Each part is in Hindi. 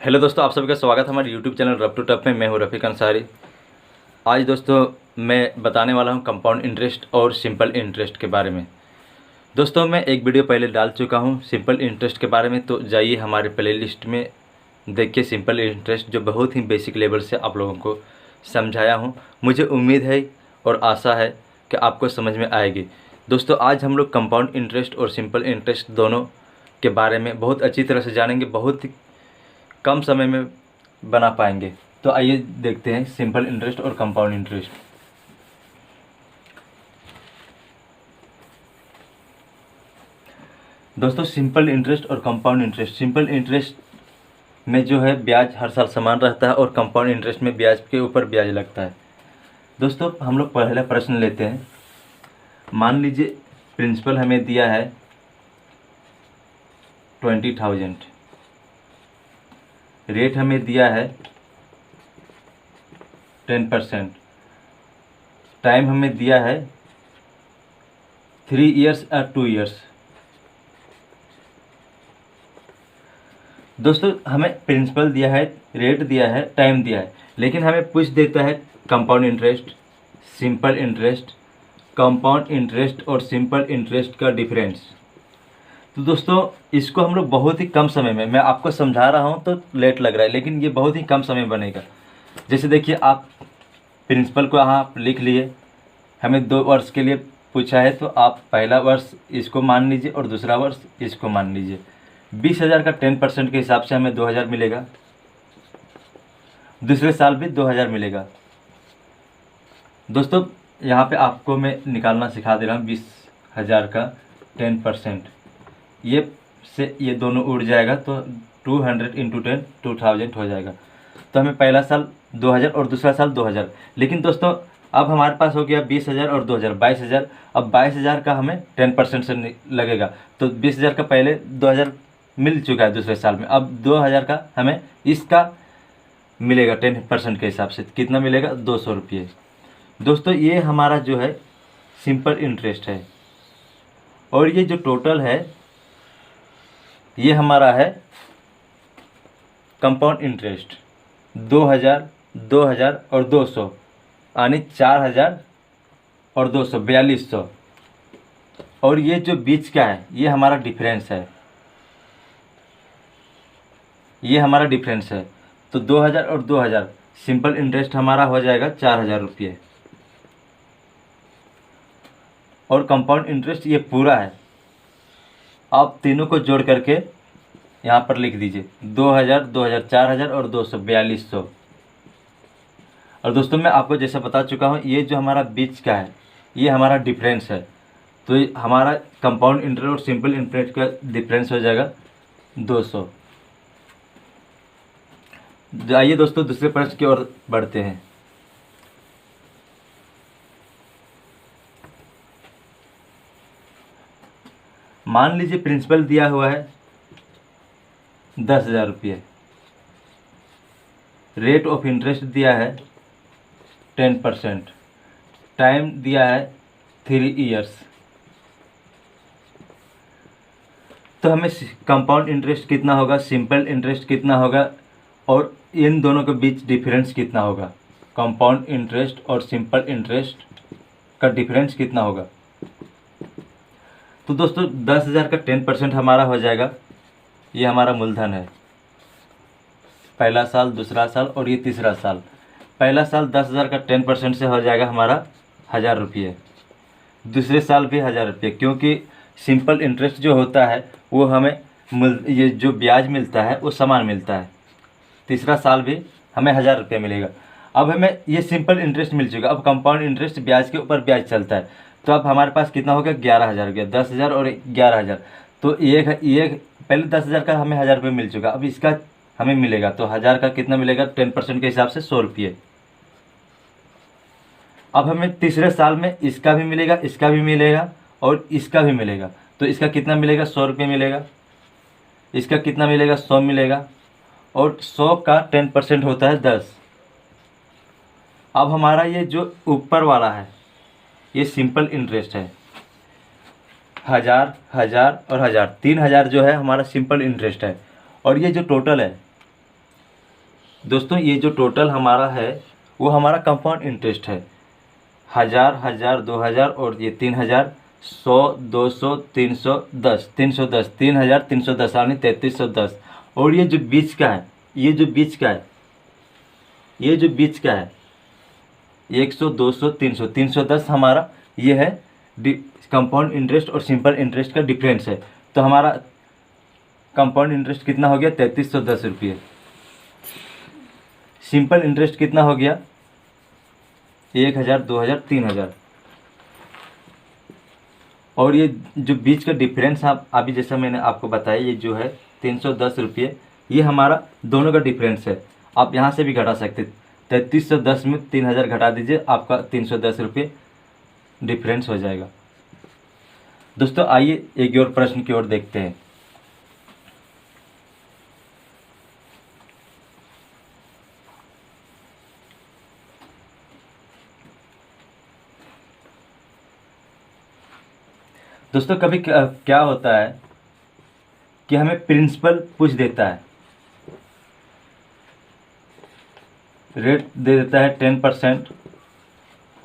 हेलो दोस्तों, आप सभी का स्वागत है हमारे YouTube channel rough to tough में। मैं हूं रफ़ीक अंसारी। आज दोस्तों मैं बताने वाला हूं कंपाउंड इंटरेस्ट और सिंपल इंटरेस्ट के बारे में। दोस्तों मैं एक वीडियो पहले डाल चुका हूं सिंपल इंटरेस्ट के बारे में, तो जाइए हमारे प्लेलिस्ट में देखिए सिंपल इंटरेस्ट, जो बहुत ही बेसिक लेवल से आप लोगों को समझाया हूँ। मुझे उम्मीद है और आशा है कि आपको समझ में आएगी। दोस्तों आज हम लोग कंपाउंड इंटरेस्ट और सिंपल इंटरेस्ट दोनों के बारे में बहुत अच्छी तरह से जानेंगे, बहुत कम समय में बना पाएंगे। तो आइए देखते हैं सिंपल इंटरेस्ट और कंपाउंड इंटरेस्ट। दोस्तों सिंपल इंटरेस्ट और कंपाउंड इंटरेस्ट, सिंपल इंटरेस्ट में जो है ब्याज हर साल समान रहता है और कंपाउंड इंटरेस्ट में ब्याज के ऊपर ब्याज लगता है। दोस्तों हम लोग पहला प्रश्न लेते हैं। मान लीजिए प्रिंसिपल हमें दिया है 20,000, रेट हमें दिया है 10%, टाइम हमें दिया है 3 ईयर्स या 2 ईयर्स। दोस्तों हमें प्रिंसिपल दिया है, रेट दिया है, टाइम दिया है, लेकिन हमें पूछ देता है compound interest, simple interest, compound interest और सिंपल इंटरेस्ट का डिफरेंस। तो दोस्तों इसको हम लोग बहुत ही कम समय में, मैं आपको समझा रहा हूँ तो लेट लग रहा है, लेकिन ये बहुत ही कम समय बनेगा। जैसे देखिए आप प्रिंसिपल को यहाँ लिख लिए, हमें 2 वर्ष के लिए पूछा है, तो आप पहला वर्ष इसको मान लीजिए और दूसरा वर्ष इसको मान लीजिए। 20,000 का 10% के हिसाब से हमें 2,000 मिलेगा, दूसरे साल भी 2,000 मिलेगा। दोस्तों यहाँ पे आपको मैं निकालना सिखा दे रहा हूँ। 20,000 का 10%, ये दोनों उड़ जाएगा तो 200 इंटू 10 2000 हो जाएगा। तो हमें पहला साल 2,000 और दूसरा साल 2,000। लेकिन दोस्तों अब हमारे पास हो गया 20,000 और 2,000 22,000। अब 22,000 का हमें 10% से लगेगा, तो 20,000 का पहले 2,000 मिल चुका है दूसरे साल में। अब 2,000 का हमें इसका मिलेगा 10% के हिसाब से, कितना मिलेगा? 200 रुपये। दोस्तों ये हमारा जो है सिंपल इंटरेस्ट है, और ये जो टोटल है ये हमारा है कंपाउंड इंटरेस्ट। 2,000, 2,000 और 200, यानी 4,000 और 200 4200। और ये जो बीच का है ये हमारा डिफरेंस है, ये हमारा डिफरेंस है। तो 2,000 और 2,000 सिंपल इंटरेस्ट हमारा हो जाएगा 4,000 रुपये, और कंपाउंड इंटरेस्ट ये पूरा है। आप तीनों को जोड़ करके यहाँ पर लिख दीजिए 2,000, 2,000, 4,000 और 200 4200। और दोस्तों मैं आपको जैसा बता चुका हूँ, ये जो हमारा बीच का है ये हमारा डिफरेंस है। तो ये हमारा कंपाउंड इंटरेस्ट और सिंपल इंटरेस्ट का डिफरेंस हो जाएगा 200। आइए दोस्तों दूसरे प्रश्न की ओर बढ़ते हैं। मान लीजिए प्रिंसिपल दिया हुआ है 10,000 रुपये, रेट ऑफ इंटरेस्ट दिया है 10%, टाइम दिया है 3 ईयर्स। तो हमें कंपाउंड इंटरेस्ट कितना होगा, सिंपल इंटरेस्ट कितना होगा, और इन दोनों के बीच डिफरेंस कितना होगा, कंपाउंड इंटरेस्ट और सिंपल इंटरेस्ट का डिफरेंस कितना होगा। तो दोस्तों 10,000 का 10% हमारा हो जाएगा, ये हमारा मूलधन है, पहला साल, दूसरा साल और ये तीसरा साल। पहला साल 10,000 का 10% से हो जाएगा हमारा 1,000 रुपये, दूसरे साल भी 1,000 रुपये, क्योंकि सिंपल इंटरेस्ट जो होता है वो हमें ये जो ब्याज मिलता है वो समान मिलता है। तीसरा साल भी हमें 1,000 रुपये मिलेगा। अब हमें ये सिंपल इंटरेस्ट मिल चुका, अब कंपाउंड इंटरेस्ट ब्याज के ऊपर ब्याज चलता है। तो अब हमारे पास कितना हो गया? 11,000 हो गया। 10,000 और 11,000, तो ये पहले 10,000 का हमें 1,000 रुपये मिल चुका, अब इसका हमें मिलेगा, तो 1,000 का कितना मिलेगा? 10% के हिसाब से 100 रुपये। अब हमें तीसरे साल में इसका भी मिलेगा, इसका भी मिलेगा और इसका भी मिलेगा, तो इसका कितना मिलेगा? 100 रुपये मिलेगा। इसका कितना मिलेगा? 100 मिलेगा, और 100 का 10% होता है 10। अब हमारा ये जो ऊपर वाला है ये सिंपल इंटरेस्ट है, 1,000, 1,000 और 1,000, 3,000 जो है हमारा सिंपल इंटरेस्ट है। और ये जो टोटल है दोस्तों ये जो टोटल हमारा है वो हमारा कंपाउंड इंटरेस्ट है। 1000, 2000 और ये 3000, 100, 200, 310, 310, 3310 यानी 3310। और ये जो बीच का है, ये जो बीच का है, ये जो बीच का है 100, 200, 300, 310 हमारा ये है कंपाउंड इंटरेस्ट और सिंपल इंटरेस्ट का डिफरेंस है। तो हमारा कंपाउंड इंटरेस्ट कितना हो गया? 3310 रुपये। सिंपल इंटरेस्ट कितना हो गया? 1000, 2000, 3000। और ये जो बीच का डिफरेंस आप अभी जैसा मैंने आपको बताया, ये जो है 310 रुपये, ये हमारा दोनों का डिफरेंस है। आप यहाँ से भी घटा सकते, 3310 में 3000 घटा दीजिए, आपका 310 रुपये डिफरेंस हो जाएगा। दोस्तों आइए एक और प्रश्न की ओर देखते हैं। दोस्तों कभी क्या होता है कि हमें प्रिंसिपल पूछ देता है, रेट दे देता है 10%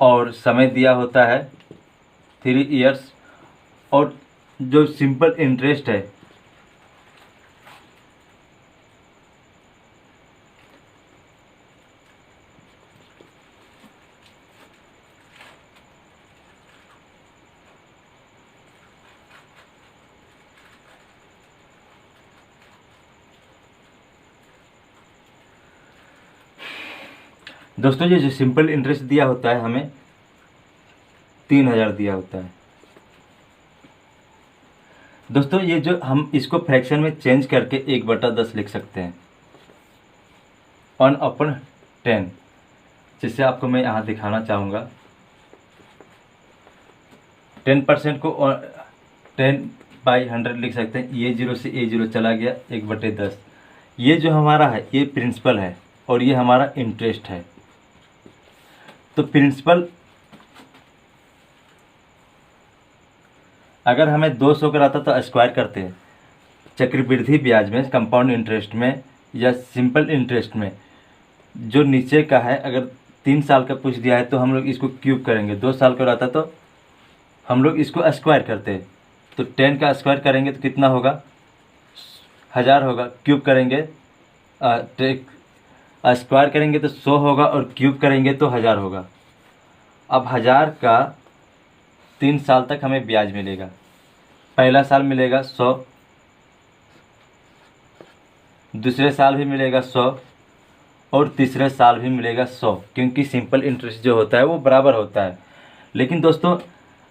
और समय दिया होता है 3 इयर्स, और जो सिंपल इंटरेस्ट है दोस्तों ये जो सिंपल इंटरेस्ट दिया होता है हमें 3000 दिया होता है। दोस्तों ये जो हम इसको फ्रैक्शन में चेंज करके 1/10 लिख सकते हैं, 1/10, जिससे आपको मैं यहाँ दिखाना चाहूँगा। 10% को 10/100 लिख सकते हैं। ये 0 से ये 0 चला गया, 1/10। ये जो हमारा है ये प्रिंसिपल है और ये हमारा इंटरेस्ट है। तो प्रिंसिपल अगर हमें 200 का रहता तो स्क्वायर करते हैं। चक्रवृद्धि ब्याज में, कंपाउंड इंटरेस्ट में या सिंपल इंटरेस्ट में जो नीचे का है, अगर 3 साल का पूछ दिया है तो हम लोग इसको क्यूब करेंगे। 2 साल का रहता तो हम लोग इसको स्क्वायर करते हैं। तो 10 का स्क्वायर करेंगे तो कितना होगा? 1000 होगा। क्यूब करेंगे, स्क्वायर करेंगे तो 100 होगा और क्यूब करेंगे तो 1000 होगा। अब 1000 का 3 साल तक हमें ब्याज मिलेगा। पहला साल मिलेगा 100, दूसरे साल भी मिलेगा 100 और तीसरे साल भी मिलेगा 100, क्योंकि सिंपल इंटरेस्ट जो होता है वो बराबर होता है। लेकिन दोस्तों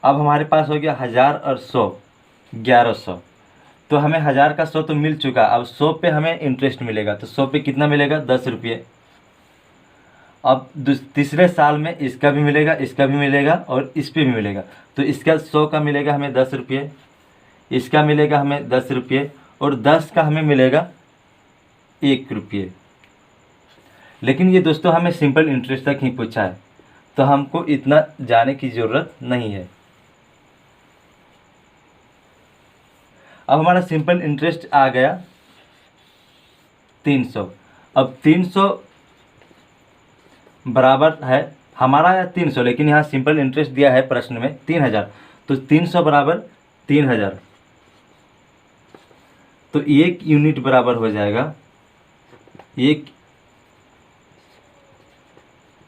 अब हमारे पास हो गया 1000 और 100, 1100। तो हमें 1000 का 100 तो मिल चुका, अब 100 पे हमें इंटरेस्ट मिलेगा। तो 100 पे कितना मिलेगा? 10 रुपये। अब तीसरे साल में इसका भी मिलेगा, इसका भी मिलेगा और इस पे भी मिलेगा। तो इसका 100 का मिलेगा हमें 10 रुपये, इसका मिलेगा हमें 10 रुपये और 10 का हमें मिलेगा 1 रुपये। लेकिन ये दोस्तों हमें सिंपल इंटरेस्ट तक ही पूछा है, तो हमको इतना जाने की ज़रूरत नहीं है। अब हमारा सिंपल इंटरेस्ट आ गया 300। अब 300 बराबर है हमारा या 300, लेकिन यहाँ सिंपल इंटरेस्ट दिया है प्रश्न में 3000। तो 300 बराबर 3000। तो 1 यूनिट बराबर हो जाएगा, एक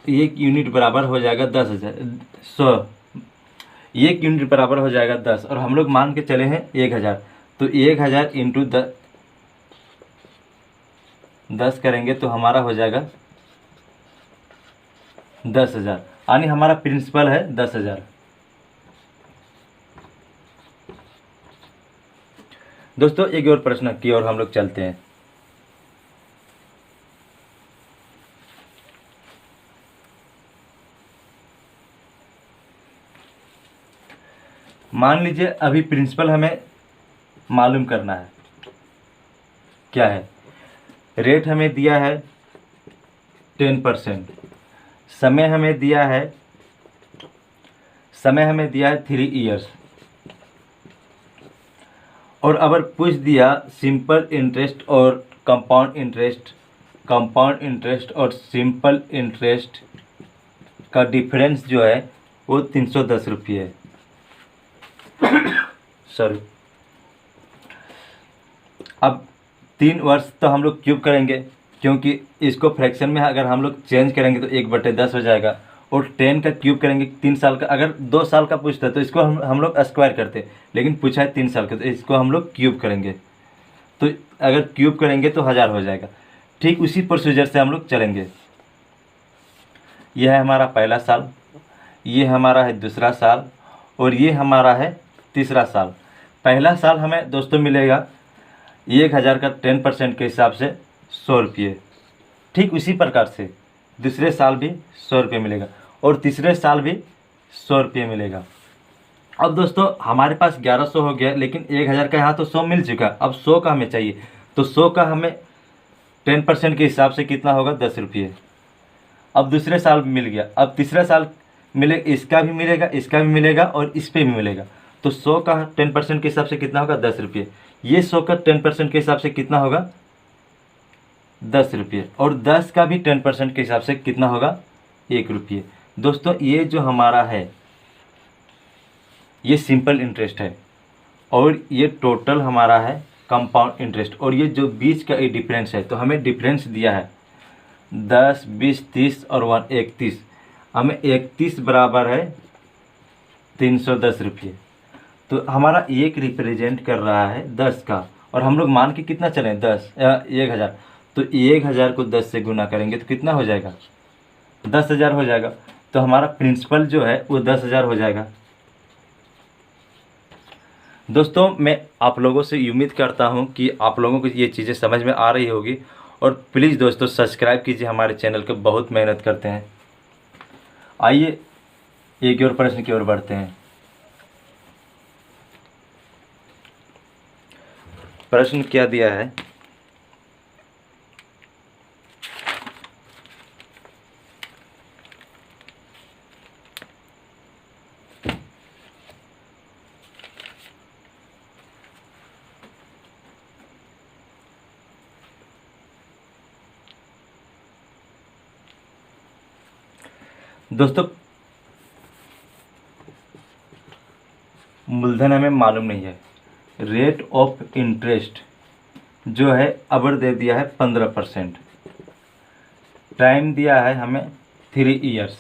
यूनिट बराबर हो जाएगा 10,000। 1 यूनिट बराबर हो जाएगा 10, और हम लोग मान के चले हैं 1000। तो 1000 इंटू 10 करेंगे तो हमारा हो जाएगा 10,000, यानी हमारा प्रिंसिपल है 10,000। दोस्तों एक और प्रश्न की ओर हम लोग चलते हैं। मान लीजिए अभी प्रिंसिपल हमें मालूम करना है, क्या है? रेट हमें दिया है 10%, समय हमें दिया है 3 इयर्स, और अगर पूछ दिया सिंपल इंटरेस्ट और कंपाउंड इंटरेस्ट कंपाउंड इंटरेस्ट और सिंपल इंटरेस्ट का डिफरेंस जो है वो 310 रुपये है। सॉरी। अब 3 वर्ष तो हम लोग क्यूब करेंगे, क्योंकि इसको फ्रैक्शन में अगर हम लोग चेंज करेंगे तो 1/10 हो जाएगा, और 10 का क्यूब करेंगे 3 साल का। अगर 2 साल का पूछता तो इसको हम लोग स्क्वायर करते, लेकिन पूछा है 3 साल का तो इसको हम लोग क्यूब करेंगे। तो अगर क्यूब करेंगे तो 1000 हो जाएगा। ठीक उसी प्रोसीजर से हम लोग चलेंगे। यह है हमारा पहला साल, ये हमारा है दूसरा साल, और ये हमारा है तीसरा साल। पहला साल हमें दोस्तों मिलेगा 1000 का 10% के हिसाब से 100 रुपये। ठीक उसी प्रकार से दूसरे साल भी 100 रुपये मिलेगा, और तीसरे साल भी 100 रुपये मिलेगा। अब दोस्तों हमारे पास 1100 हो गया, लेकिन 1000 का यहाँ तो 100 मिल चुका। अब 100 का हमें चाहिए, तो 100 का हमें 10% के हिसाब से कितना होगा, 10 रुपये। अब दूसरे साल मिल गया, अब तीसरा साल मिले, इसका भी मिलेगा, इसका भी मिलेगा, और इस पे भी मिलेगा। तो 100 का 10% के हिसाब से कितना होगा, 10 रुपये। ये 100 का 10% के हिसाब से कितना होगा, 10 रुपये, और 10 का भी 10% के हिसाब से कितना होगा, 1 रुपये। दोस्तों ये जो हमारा है ये सिंपल इंटरेस्ट है, और ये टोटल हमारा है कंपाउंड इंटरेस्ट। और ये जो बीच का ये डिफरेंस है, तो हमें डिफरेंस दिया है 10, 20, 30 और 31। हमें 31 बराबर है 310 रुपये। तो हमारा एक रिप्रेजेंट कर रहा है 10 का, और हम लोग मान के कितना चलें, 1000। तो 1000 को 10 से गुना करेंगे तो कितना हो जाएगा, 10,000 हो जाएगा। तो हमारा प्रिंसिपल जो है वो 10,000 हो जाएगा। दोस्तों मैं आप लोगों से उम्मीद करता हूं कि आप लोगों को ये चीज़ें समझ में आ रही होगी, और प्लीज़ दोस्तों सब्सक्राइब कीजिए हमारे चैनल को, बहुत मेहनत करते हैं। आइए एक और प्रश्न की ओर बढ़ते हैं। प्रश्न क्या दिया है, दोस्तों मूलधन हमें मालूम नहीं है। रेट ऑफ इंटरेस्ट जो है अबर दे दिया है 15%। टाइम दिया है हमें 3 इयर्स,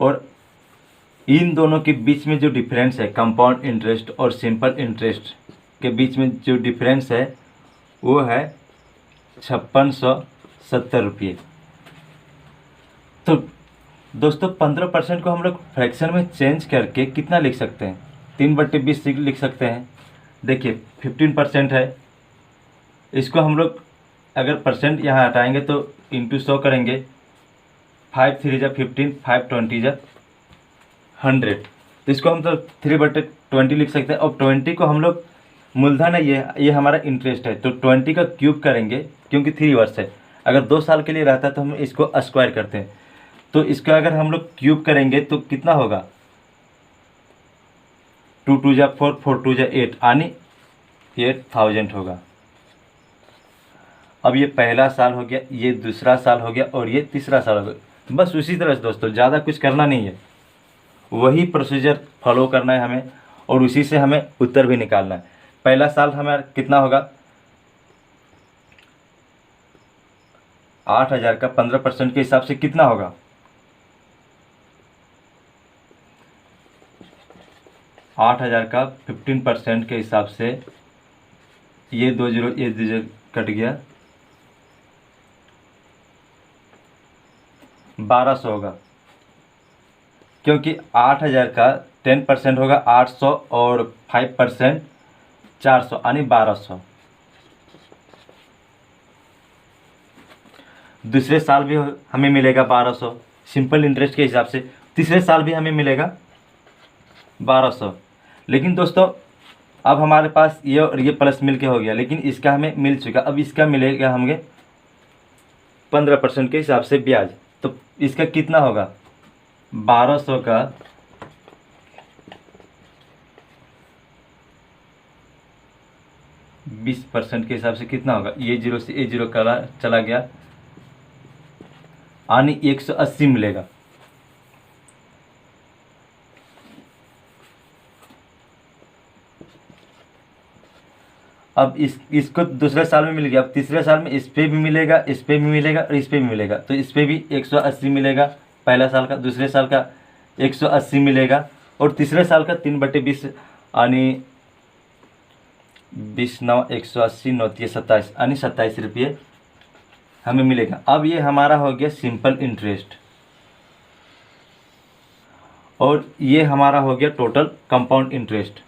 और इन दोनों के बीच में जो डिफरेंस है, कंपाउंड इंटरेस्ट और सिंपल इंटरेस्ट के बीच में जो डिफरेंस है वो है 5670 रुपये। तो दोस्तों 15% को हम लोग फ्रैक्शन में चेंज करके कितना लिख सकते हैं, 3/20 लिख सकते हैं। देखिए 15% है, इसको हम लोग अगर परसेंट यहाँ हटाएंगे तो इंटू 100 करेंगे, 5 3 जा 15, 5 20 जा 100। तो इसको हम तो 3/20 लिख सकते हैं। और 20 को हम लोग मूलधन है, ये हमारा इंटरेस्ट है, तो 20 का क्यूब करेंगे, क्योंकि 3 वर्ष है। अगर 2 साल के लिए रहता है तो हम इसको स्क्वायर करते हैं। तो इसका अगर हम लोग क्यूब करेंगे तो कितना होगा, 2 2 जा 4, 4 2 जा 8, यानी 8000 होगा। अब ये पहला साल हो गया, ये दूसरा साल हो गया, और ये तीसरा साल हो गया। बस उसी तरह से दोस्तों ज़्यादा कुछ करना नहीं है, वही प्रोसीजर फॉलो करना है हमें, और उसी से हमें उत्तर भी निकालना है। पहला साल हमारा कितना होगा, 8000 का 15% के हिसाब से कितना होगा, 8000 का 15% के हिसाब से ये 2 जीरो कट गया, 1200 होगा। क्योंकि 8000 का 10% होगा 800, और 5% 400, यानी 1200। दूसरे साल भी हमें मिलेगा 1200 सिंपल इंटरेस्ट के हिसाब से, तीसरे साल भी हमें मिलेगा 1200। लेकिन दोस्तों अब हमारे पास ये और ये प्लस मिल के हो गया, लेकिन इसका हमें मिल चुका, अब इसका मिलेगा हमें 15% के हिसाब से ब्याज। तो इसका कितना होगा, 1200 का 1200 20% के हिसाब से कितना होगा, ये 0 से ये 0 चला गया, यानी 180 मिलेगा। अब इसको दूसरे साल में मिल गया, अब तीसरे साल में इस पे भी मिलेगा, इस पे भी मिलेगा और इस पे भी मिलेगा, तो इस पे भी 180 मिलेगा पहला साल का, दूसरे साल का 180 मिलेगा और तीसरे साल का 3/20 यानी 20 9 180 9 27 यानी 27 रुपये हमें मिलेगा। अब ये हमारा हो गया सिंपल इंटरेस्ट और ये हमारा हो गया टोटल कंपाउंड इंटरेस्ट।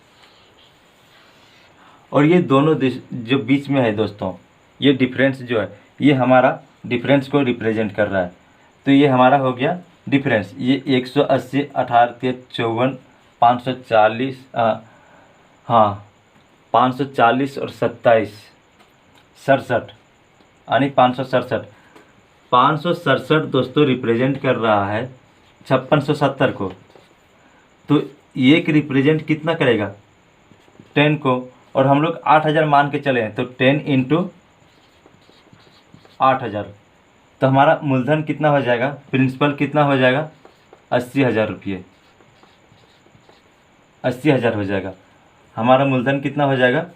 और ये दोनों जो बीच में है दोस्तों, ये डिफरेंस जो है, ये हमारा डिफरेंस को रिप्रेजेंट कर रहा है। तो ये हमारा हो गया डिफरेंस, ये 180 18 54 540 हाँ 540 और 27 67 यानी 567 दोस्तों रिप्रेजेंट कर रहा है 5670 को। तो ये रिप्रेजेंट कितना करेगा 10 को, और हम लोग 8000 मान के चले हैं, तो 10 × 8000, तो हमारा मूलधन कितना हो जाएगा, प्रिंसिपल कितना हो जाएगा 80,000 रुपये, 80,000 हो जाएगा। हमारा मूलधन कितना हो जाएगा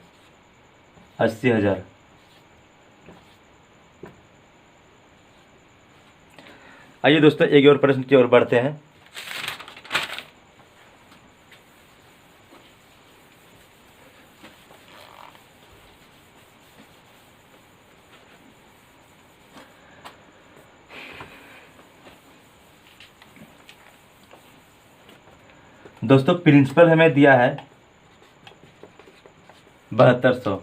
80,000। आइए दोस्तों एक और प्रश्न की ओर बढ़ते हैं। दोस्तों प्रिंसिपल हमें दिया है 7200,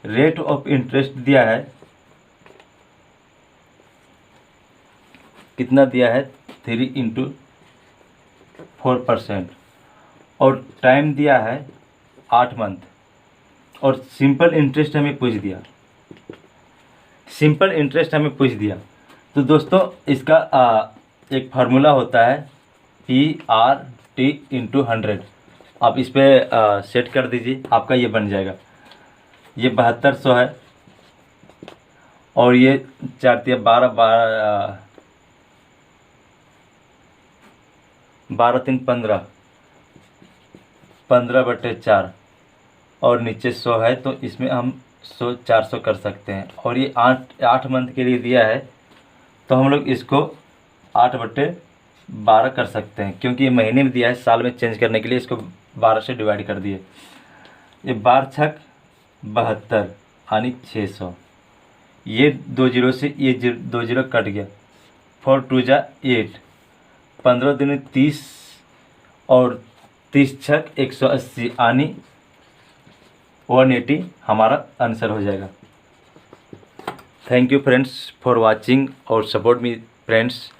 रेट ऑफ इंटरेस्ट दिया है कितना दिया है 3 × 4% और टाइम दिया है 8 मंथ और सिंपल इंटरेस्ट हमें पूछ दिया, सिंपल इंटरेस्ट हमें पूछ दिया। तो दोस्तों इसका एक फार्मूला होता है PRT × 100, आप इस पर सेट कर दीजिए, आपका ये बन जाएगा। ये 7200 है और ये 4 × 12 12 3 15 15/4 और नीचे 100 है, तो इसमें हम 100 400 कर सकते हैं। और ये 8 मंथ के लिए दिया है, तो हम लोग इसको 8/12 कर सकते हैं, क्योंकि ये महीने में दिया है, साल में चेंज करने के लिए इसको 12 से डिवाइड कर दिए। ये 12 छक 72 यानी 600, ये 2 0 से ये 2 0 कट गया, 4 2 जा 8, 15 दिन 30 और 30 छक 180 यानी 180 हमारा आंसर हो जाएगा। Thank you friends for watching और support me friends,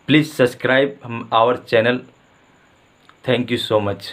please subscribe our channel. Thank you so much.